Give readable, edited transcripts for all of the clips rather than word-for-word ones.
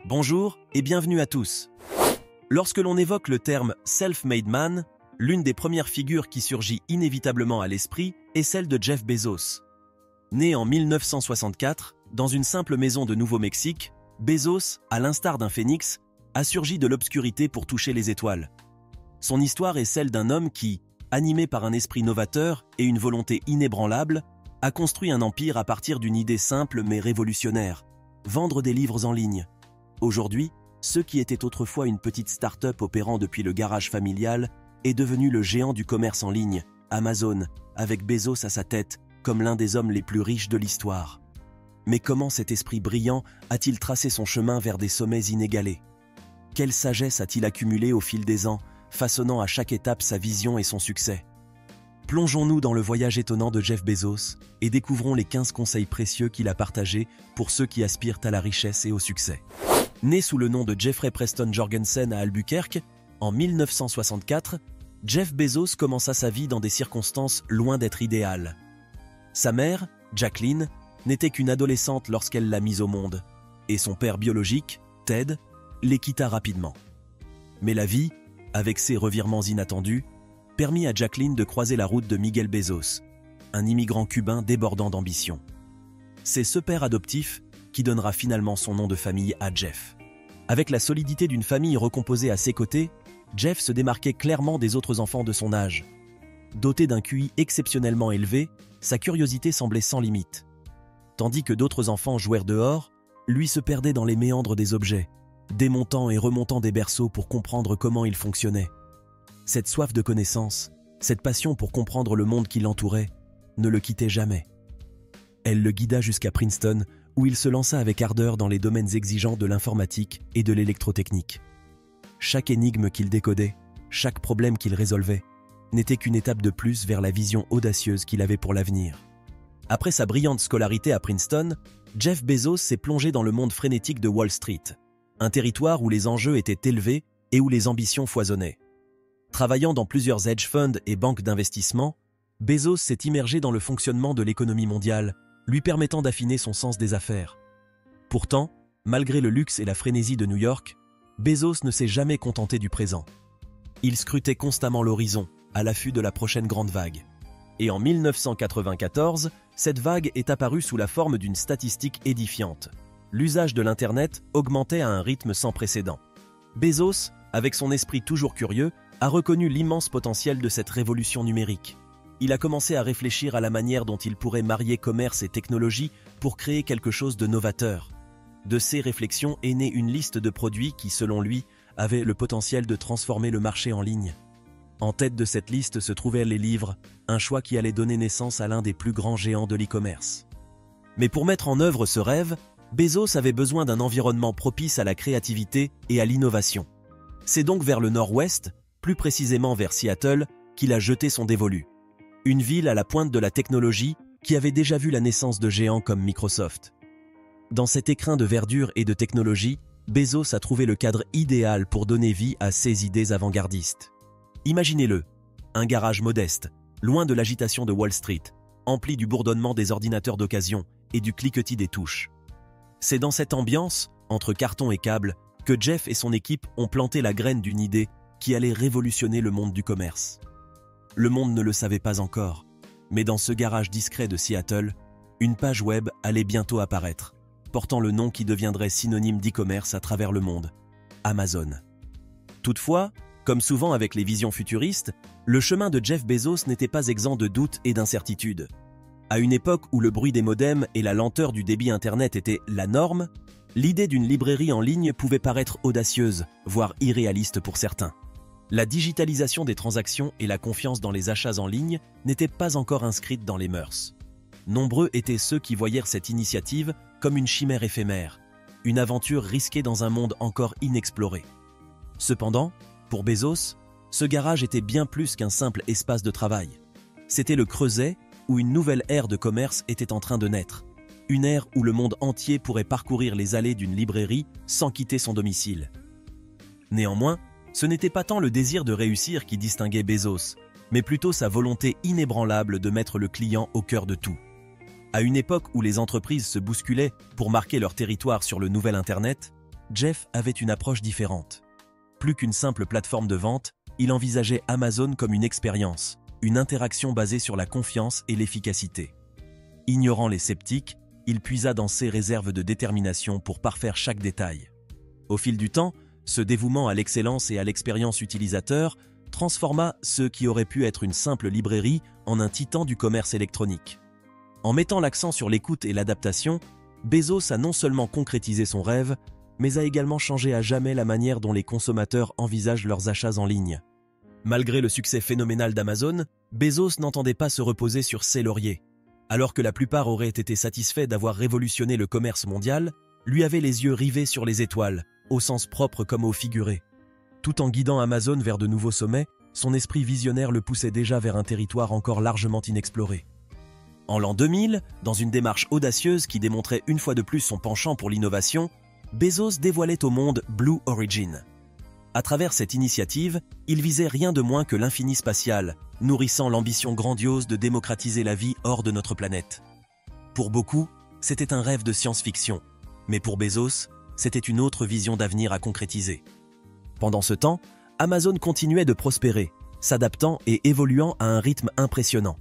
Bonjour et bienvenue à tous. Lorsque l'on évoque le terme « self-made man », l'une des premières figures qui surgit inévitablement à l'esprit est celle de Jeff Bezos. Né en 1964, dans une simple maison de Nouveau-Mexique, Bezos, à l'instar d'un phénix, a surgi de l'obscurité pour toucher les étoiles. Son histoire est celle d'un homme qui, animé par un esprit novateur et une volonté inébranlable, a construit un empire à partir d'une idée simple mais révolutionnaire: vendre des livres en ligne. Aujourd'hui, ce qui était autrefois une petite start-up opérant depuis le garage familial est devenu le géant du commerce en ligne, Amazon, avec Bezos à sa tête comme l'un des hommes les plus riches de l'histoire. Mais comment cet esprit brillant a-t-il tracé son chemin vers des sommets inégalés? Quelle sagesse a-t-il accumulée au fil des ans, façonnant à chaque étape sa vision et son succès? Plongeons-nous dans le voyage étonnant de Jeff Bezos et découvrons les 15 conseils précieux qu'il a partagés pour ceux qui aspirent à la richesse et au succès. Né sous le nom de Jeffrey Preston Jorgensen à Albuquerque, en 1964, Jeff Bezos commença sa vie dans des circonstances loin d'être idéales. Sa mère, Jacqueline, n'était qu'une adolescente lorsqu'elle l'a mise au monde, et son père biologique, Ted, les quitta rapidement. Mais la vie, avec ses revirements inattendus, permit à Jacqueline de croiser la route de Miguel Bezos, un immigrant cubain débordant d'ambition. C'est ce père adoptif qui donnera finalement son nom de famille à Jeff. Avec la solidité d'une famille recomposée à ses côtés, Jeff se démarquait clairement des autres enfants de son âge. Doté d'un QI exceptionnellement élevé, sa curiosité semblait sans limite. Tandis que d'autres enfants jouèrent dehors, lui se perdait dans les méandres des objets, démontant et remontant des berceaux pour comprendre comment ils fonctionnaient. Cette soif de connaissance, cette passion pour comprendre le monde qui l'entourait, ne le quittait jamais. Elle le guida jusqu'à Princeton, où il se lança avec ardeur dans les domaines exigeants de l'informatique et de l'électrotechnique. Chaque énigme qu'il décodait, chaque problème qu'il résolvait, n'était qu'une étape de plus vers la vision audacieuse qu'il avait pour l'avenir. Après sa brillante scolarité à Princeton, Jeff Bezos s'est plongé dans le monde frénétique de Wall Street, un territoire où les enjeux étaient élevés et où les ambitions foisonnaient. Travaillant dans plusieurs hedge funds et banques d'investissement, Bezos s'est immergé dans le fonctionnement de l'économie mondiale, lui permettant d'affiner son sens des affaires. Pourtant, malgré le luxe et la frénésie de New York, Bezos ne s'est jamais contenté du présent. Il scrutait constamment l'horizon, à l'affût de la prochaine grande vague. Et en 1994, cette vague est apparue sous la forme d'une statistique édifiante. L'usage de l'Internet augmentait à un rythme sans précédent. Bezos, avec son esprit toujours curieux, a reconnu l'immense potentiel de cette révolution numérique. Il a commencé à réfléchir à la manière dont il pourrait marier commerce et technologie pour créer quelque chose de novateur. De ces réflexions est née une liste de produits qui, selon lui, avaient le potentiel de transformer le marché en ligne. En tête de cette liste se trouvaient les livres, un choix qui allait donner naissance à l'un des plus grands géants de l'e-commerce. Mais pour mettre en œuvre ce rêve, Bezos avait besoin d'un environnement propice à la créativité et à l'innovation. C'est donc vers le nord-ouest, plus précisément vers Seattle, qu'il a jeté son dévolu. Une ville à la pointe de la technologie qui avait déjà vu la naissance de géants comme Microsoft. Dans cet écrin de verdure et de technologie, Bezos a trouvé le cadre idéal pour donner vie à ses idées avant-gardistes. Imaginez-le, un garage modeste, loin de l'agitation de Wall Street, empli du bourdonnement des ordinateurs d'occasion et du cliquetis des touches. C'est dans cette ambiance, entre carton et câble, que Jeff et son équipe ont planté la graine d'une idée qui allait révolutionner le monde du commerce. Le monde ne le savait pas encore, mais dans ce garage discret de Seattle, une page web allait bientôt apparaître, portant le nom qui deviendrait synonyme d'e-commerce à travers le monde, Amazon. Toutefois, comme souvent avec les visions futuristes, le chemin de Jeff Bezos n'était pas exempt de doutes et d'incertitudes. À une époque où le bruit des modems et la lenteur du débit Internet étaient la norme, l'idée d'une librairie en ligne pouvait paraître audacieuse, voire irréaliste pour certains. La digitalisation des transactions et la confiance dans les achats en ligne n'étaient pas encore inscrites dans les mœurs. Nombreux étaient ceux qui voyèrent cette initiative comme une chimère éphémère, une aventure risquée dans un monde encore inexploré. Cependant, pour Bezos, ce garage était bien plus qu'un simple espace de travail. C'était le creuset où une nouvelle ère de commerce était en train de naître. Une ère où le monde entier pourrait parcourir les allées d'une librairie sans quitter son domicile. Néanmoins, ce n'était pas tant le désir de réussir qui distinguait Bezos, mais plutôt sa volonté inébranlable de mettre le client au cœur de tout. À une époque où les entreprises se bousculaient pour marquer leur territoire sur le nouvel Internet, Jeff avait une approche différente. Plus qu'une simple plateforme de vente, il envisageait Amazon comme une expérience, une interaction basée sur la confiance et l'efficacité. Ignorant les sceptiques, il puisa dans ses réserves de détermination pour parfaire chaque détail. Au fil du temps, ce dévouement à l'excellence et à l'expérience utilisateur transforma ce qui aurait pu être une simple librairie en un titan du commerce électronique. En mettant l'accent sur l'écoute et l'adaptation, Bezos a non seulement concrétisé son rêve, mais a également changé à jamais la manière dont les consommateurs envisagent leurs achats en ligne. Malgré le succès phénoménal d'Amazon, Bezos n'entendait pas se reposer sur ses lauriers. Alors que la plupart auraient été satisfaits d'avoir révolutionné le commerce mondial, lui avait les yeux rivés sur les étoiles, au sens propre comme au figuré. Tout en guidant Amazon vers de nouveaux sommets, son esprit visionnaire le poussait déjà vers un territoire encore largement inexploré. En l'an 2000, dans une démarche audacieuse qui démontrait une fois de plus son penchant pour l'innovation, Bezos dévoilait au monde Blue Origin. À travers cette initiative, il visait rien de moins que l'infini spatial, nourrissant l'ambition grandiose de démocratiser la vie hors de notre planète. Pour beaucoup, c'était un rêve de science-fiction, mais pour Bezos, c'était une autre vision d'avenir à concrétiser. Pendant ce temps, Amazon continuait de prospérer, s'adaptant et évoluant à un rythme impressionnant.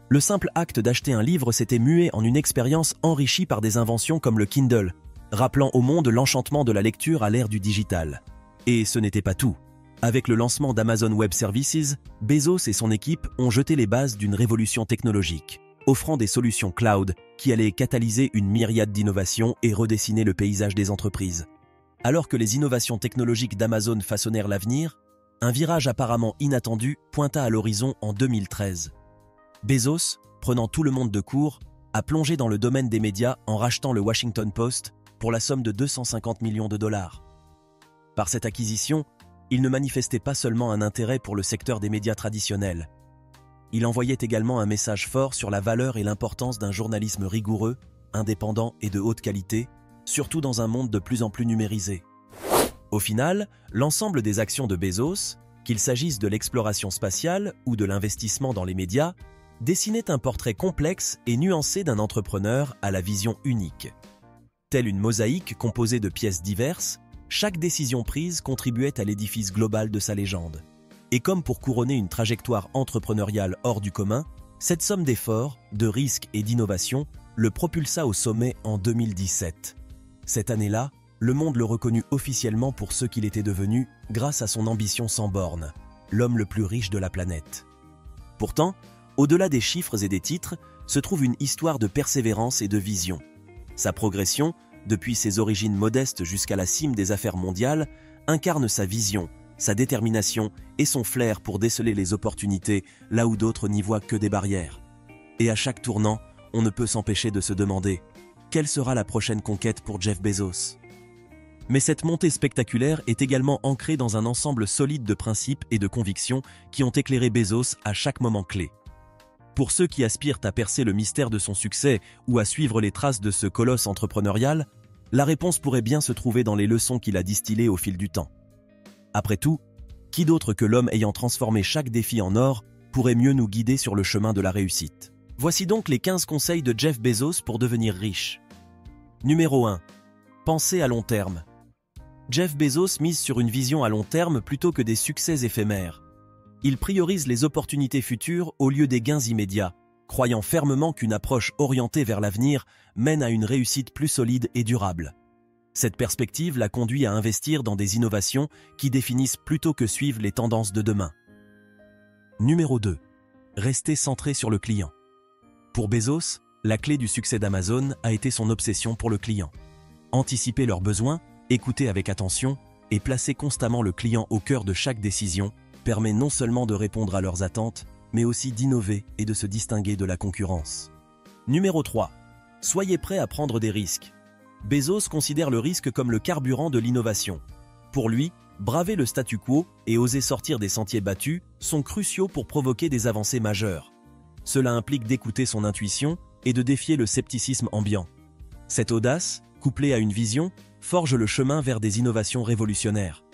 Le simple acte d'acheter un livre s'était mué en une expérience enrichie par des inventions comme le Kindle, rappelant au monde l'enchantement de la lecture à l'ère du digital. Et ce n'était pas tout. Avec le lancement d'Amazon Web Services, Bezos et son équipe ont jeté les bases d'une révolution technologique, offrant des solutions cloud qui allaient catalyser une myriade d'innovations et redessiner le paysage des entreprises. Alors que les innovations technologiques d'Amazon façonnèrent l'avenir, un virage apparemment inattendu pointa à l'horizon en 2013. Bezos, prenant tout le monde de court, a plongé dans le domaine des médias en rachetant le Washington Post pour la somme de 250 millions de dollars. Par cette acquisition, il ne manifestait pas seulement un intérêt pour le secteur des médias traditionnels. Il envoyait également un message fort sur la valeur et l'importance d'un journalisme rigoureux, indépendant et de haute qualité, surtout dans un monde de plus en plus numérisé. Au final, l'ensemble des actions de Bezos, qu'il s'agisse de l'exploration spatiale ou de l'investissement dans les médias, dessinait un portrait complexe et nuancé d'un entrepreneur à la vision unique. Telle une mosaïque composée de pièces diverses, chaque décision prise contribuait à l'édifice global de sa légende. Et comme pour couronner une trajectoire entrepreneuriale hors du commun, cette somme d'efforts, de risques et d'innovation le propulsa au sommet en 2017. Cette année-là, le monde le reconnut officiellement pour ce qu'il était devenu grâce à son ambition sans bornes, l'homme le plus riche de la planète. Pourtant, au-delà des chiffres et des titres, se trouve une histoire de persévérance et de vision. Sa progression, depuis ses origines modestes jusqu'à la cime des affaires mondiales, incarne sa vision, sa détermination et son flair pour déceler les opportunités là où d'autres n'y voient que des barrières. Et à chaque tournant, on ne peut s'empêcher de se demander « Quelle sera la prochaine conquête pour Jeff Bezos ?» Mais cette montée spectaculaire est également ancrée dans un ensemble solide de principes et de convictions qui ont éclairé Bezos à chaque moment clé. Pour ceux qui aspirent à percer le mystère de son succès ou à suivre les traces de ce colosse entrepreneurial, la réponse pourrait bien se trouver dans les leçons qu'il a distillées au fil du temps. Après tout, qui d'autre que l'homme ayant transformé chaque défi en or pourrait mieux nous guider sur le chemin de la réussite? Voici donc les 15 conseils de Jeff Bezos pour devenir riche. Numéro 1. Pensez à long terme. Jeff Bezos mise sur une vision à long terme plutôt que des succès éphémères. Il priorise les opportunités futures au lieu des gains immédiats, croyant fermement qu'une approche orientée vers l'avenir mène à une réussite plus solide et durable. Cette perspective l'a conduit à investir dans des innovations qui définissent plutôt que suivent les tendances de demain. Numéro 2. Rester centré sur le client. Pour Bezos, la clé du succès d'Amazon a été son obsession pour le client. Anticiper leurs besoins, écouter avec attention et placer constamment le client au cœur de chaque décision permet non seulement de répondre à leurs attentes, mais aussi d'innover et de se distinguer de la concurrence. Numéro 3. Soyez prêt à prendre des risques. Bezos considère le risque comme le carburant de l'innovation. Pour lui, braver le statu quo et oser sortir des sentiers battus sont cruciaux pour provoquer des avancées majeures. Cela implique d'écouter son intuition et de défier le scepticisme ambiant. Cette audace, couplée à une vision, forge le chemin vers des innovations révolutionnaires.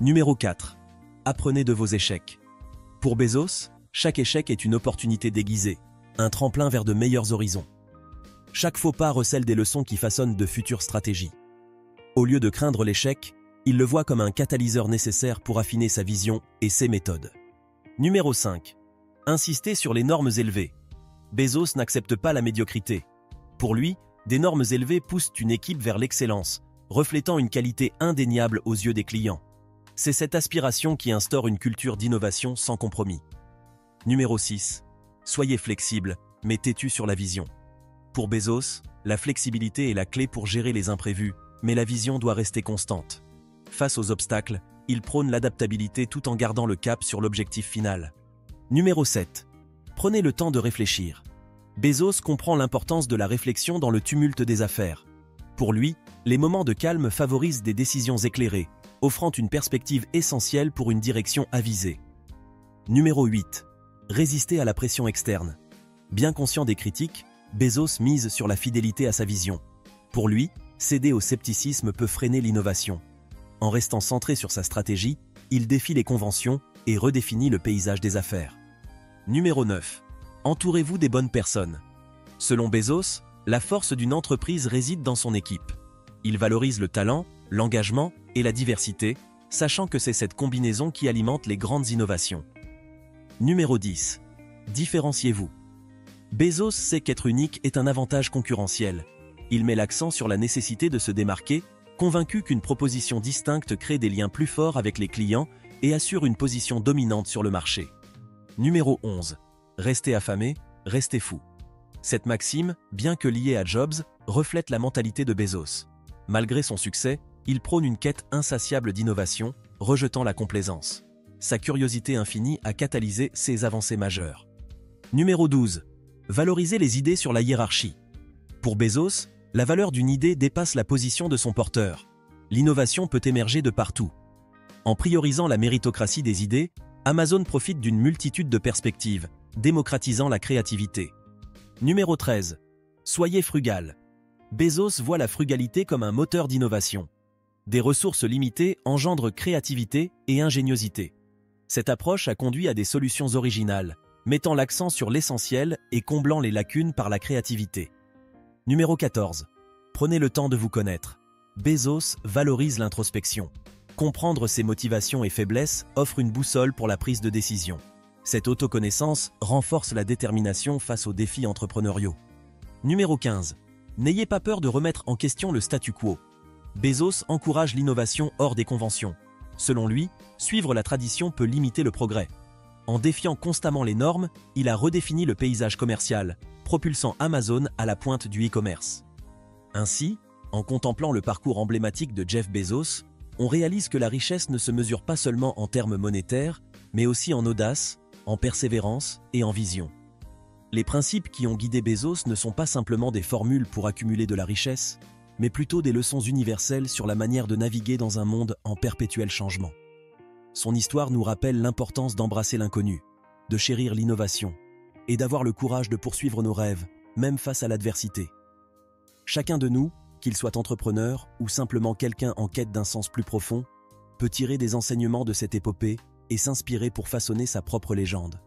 Numéro 4. Apprenez de vos échecs. Pour Bezos, chaque échec est une opportunité déguisée, un tremplin vers de meilleurs horizons. Chaque faux pas recèle des leçons qui façonnent de futures stratégies. Au lieu de craindre l'échec, il le voit comme un catalyseur nécessaire pour affiner sa vision et ses méthodes. Numéro 5. Insister sur les normes élevées. Bezos n'accepte pas la médiocrité. Pour lui, des normes élevées poussent une équipe vers l'excellence, reflétant une qualité indéniable aux yeux des clients. C'est cette aspiration qui instaure une culture d'innovation sans compromis. Numéro 6. Soyez flexible, mais têtu sur la vision. Pour Bezos, la flexibilité est la clé pour gérer les imprévus, mais la vision doit rester constante. Face aux obstacles, il prône l'adaptabilité tout en gardant le cap sur l'objectif final. Numéro 7. Prenez le temps de réfléchir. Bezos comprend l'importance de la réflexion dans le tumulte des affaires. Pour lui, les moments de calme favorisent des décisions éclairées, offrant une perspective essentielle pour une direction avisée. Numéro 8. Résister à la pression externe. Bien conscient des critiques, Bezos mise sur la fidélité à sa vision. Pour lui, céder au scepticisme peut freiner l'innovation. En restant centré sur sa stratégie, il défie les conventions et redéfinit le paysage des affaires. Numéro 9. Entourez-vous des bonnes personnes. Selon Bezos, la force d'une entreprise réside dans son équipe. Il valorise le talent, l'engagement et la diversité, sachant que c'est cette combinaison qui alimente les grandes innovations. Numéro 10. Différenciez-vous. Bezos sait qu'être unique est un avantage concurrentiel. Il met l'accent sur la nécessité de se démarquer, convaincu qu'une proposition distincte crée des liens plus forts avec les clients et assure une position dominante sur le marché. Numéro 11. Restez affamé, restez fou. Cette maxime, bien que liée à Jobs, reflète la mentalité de Bezos. Malgré son succès, il prône une quête insatiable d'innovation, rejetant la complaisance. Sa curiosité infinie a catalysé ses avancées majeures. Numéro 12. Valoriser les idées sur la hiérarchie. Pour Bezos, la valeur d'une idée dépasse la position de son porteur. L'innovation peut émerger de partout. En priorisant la méritocratie des idées, Amazon profite d'une multitude de perspectives, démocratisant la créativité. Numéro 13. Soyez frugal. Bezos voit la frugalité comme un moteur d'innovation. Des ressources limitées engendrent créativité et ingéniosité. Cette approche a conduit à des solutions originales, mettant l'accent sur l'essentiel et comblant les lacunes par la créativité. Numéro 14. Prenez le temps de vous connaître. Bezos valorise l'introspection. Comprendre ses motivations et faiblesses offre une boussole pour la prise de décision. Cette autoconnaissance renforce la détermination face aux défis entrepreneuriaux. Numéro 15. N'ayez pas peur de remettre en question le statu quo. Bezos encourage l'innovation hors des conventions. Selon lui, suivre la tradition peut limiter le progrès. En défiant constamment les normes, il a redéfini le paysage commercial, propulsant Amazon à la pointe du e-commerce. Ainsi, en contemplant le parcours emblématique de Jeff Bezos, on réalise que la richesse ne se mesure pas seulement en termes monétaires, mais aussi en audace, en persévérance et en vision. Les principes qui ont guidé Bezos ne sont pas simplement des formules pour accumuler de la richesse, mais plutôt des leçons universelles sur la manière de naviguer dans un monde en perpétuel changement. Son histoire nous rappelle l'importance d'embrasser l'inconnu, de chérir l'innovation et d'avoir le courage de poursuivre nos rêves, même face à l'adversité. Chacun de nous, qu'il soit entrepreneur ou simplement quelqu'un en quête d'un sens plus profond, peut tirer des enseignements de cette épopée et s'inspirer pour façonner sa propre légende.